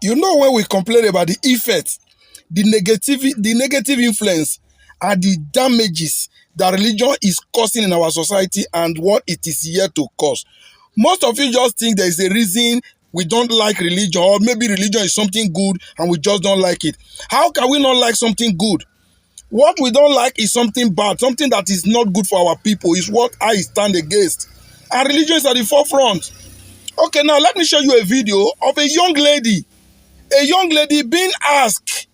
You know, when we complain about the effect, the negative influence, and the damages that religion is causing in our society and what it is here to cause, most of you just think there is a reason we don't like religion, or maybe religion is something good and we just don't like it. How can we not like something good? What we don't like is something bad, something that is not good for our people is what I stand against. And religion is at the forefront. Okay, now let me show you a video of a young lady being asked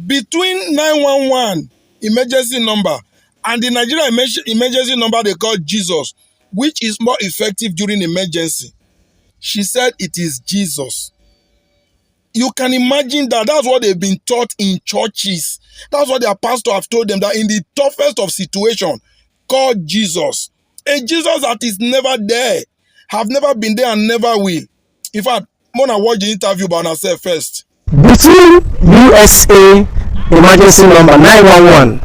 between 911 emergency number and the Nigeria emergency number they call Jesus, which is more effective during emergency. She said it is Jesus. You can imagine that. That's what they've been taught in churches. That's what their pastor have told them, that in the toughest of situations, call Jesus. A Jesus that is never there, have never been there and never will. In fact, I'm gonna watch the interview by myself first. Between USA emergency number 911,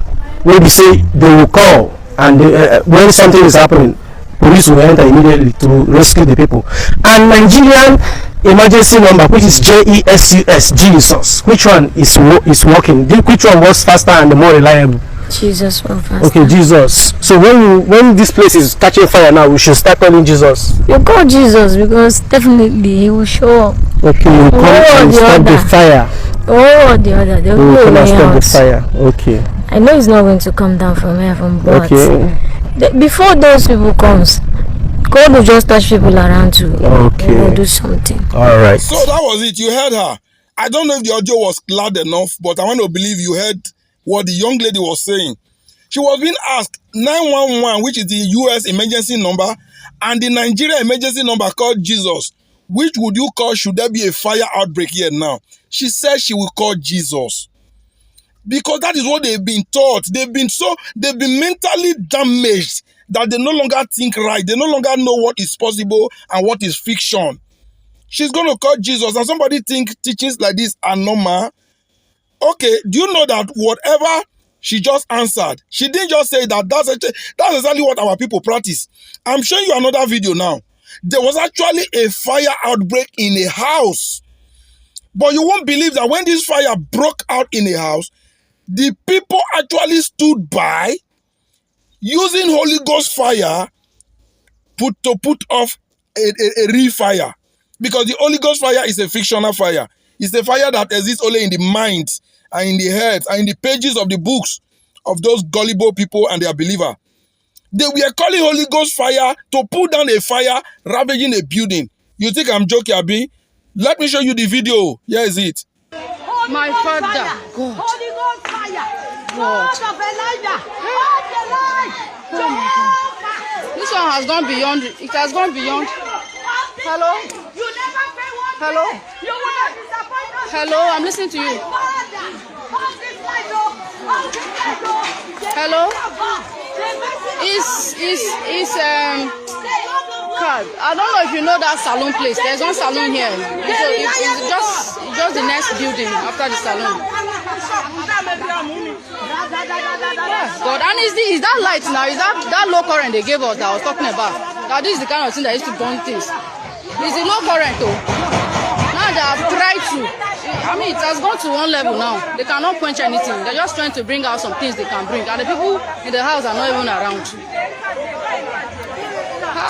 where they say they will call, and when something is happening, police will enter immediately to rescue the people, and Nigerian emergency number, which is JESUS, Jesus, which one is working? Which one works faster and more reliable? Jesus will faster. Okay, Jesus. So when this place is catching fire now, we should start calling Jesus. You call Jesus because definitely he will show up. Okay, you come and stop the fire. Oh, the other. They will come and stop the fire. Okay. I know it's not going to come down from heaven, but okay. Before those people comes, God will just touch people around you. Okay. He will do something. All right. So that was it. You heard her. I don't know if the audio was loud enough, but I want to believe you heard what the young lady was saying. She was being asked 911, which is the US emergency number, and the Nigeria emergency number called Jesus. Which would you call? Should there be a fire outbreak here now? She said she will call Jesus. Because that is what they've been taught. They've been mentally damaged that they no longer think right. They no longer know what is possible and what is fiction. She's going to call Jesus, and somebody think teachings like this are normal. Okay, do you know that whatever she just answered, she didn't just say that. That's exactly what our people practice. I'm showing you another video now. There was actually a fire outbreak in a house. But you won't believe that when this fire broke out in a house, the people actually stood by using Holy Ghost fire to put off a real fire. Because the Holy Ghost fire is a fictional fire. It's a fire that exists only in the minds and in the heads and in the pages of the books of those gullible people and their believer. They were calling Holy Ghost fire to put down a fire ravaging a building. You think I'm joking, Abi? Let me show you the video. Here is it. My Father, God. Holy Ghost fire. God. God of Elijah. God the light. Jehovah. This one has gone beyond. It has gone beyond. Hello? You never pay one. Hello? You will not disappoint us. Hello, I'm listening to you. Hello? Is card. I don't know if you know that salon place. There's one salon here. It's just the next building after the salon. God, and is that light now? Is that low current they gave us that I was talking about? That this is the kind of thing that used to burn things. It's the low current though. Now they have tried to. I mean, it has gone to one level now. They cannot quench anything. They're just trying to bring out some things they can bring. And the people in the house are not even around.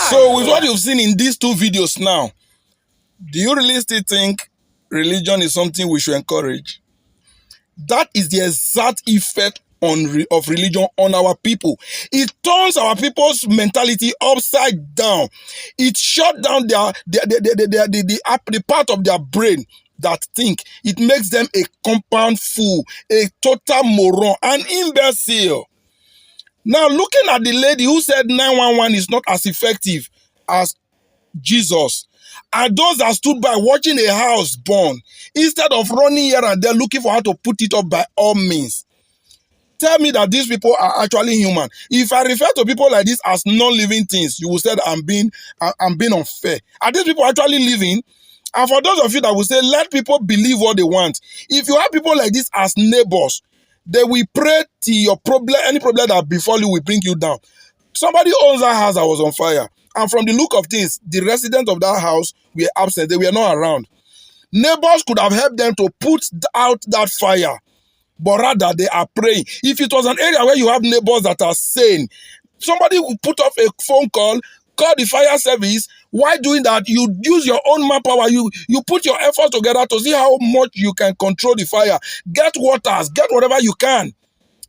So with what you've seen in these two videos now, do you really still think religion is something we should encourage? That is the exact effect of religion on our people. It turns our people's mentality upside down. It shut down the part of their brain that think. It makes them a compound fool, a total moron, an imbecile. Now, looking at the lady who said 911 is not as effective as Jesus, and those that stood by watching a house burn, instead of running here and there looking for how to put it up by all means, tell me that these people are actually human. If I refer to people like this as non-living things, you will say that I'm being unfair. Are these people actually living? And for those of you that will say, let people believe what they want. If you have people like this as neighbors, they will pray till your problem, any problem that befall you will bring you down. Somebody owns that house that was on fire. And from the look of things, the residents of that house were absent. They were not around. Neighbors could have helped them to put out that fire, but rather they are praying. If it was an area where you have neighbors that are sane, somebody will put off a phone call the fire service. Why doing that? You use your own manpower. You put your efforts together to see how much you can control the fire. Get waters, get whatever you can.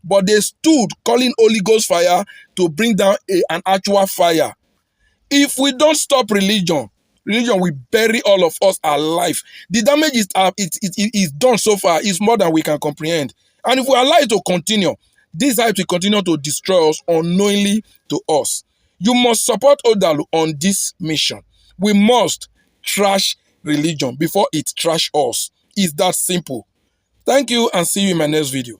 But they stood calling Holy Ghost fire to bring down an actual fire. If we don't stop religion will bury all of us alive. The damage is done so far is more than we can comprehend. And if we allow it to continue, this life will continue to destroy us unknowingly to us. You must support Odalu on this mission. We must trash religion before it trash us. It's that simple. Thank you and see you in my next video.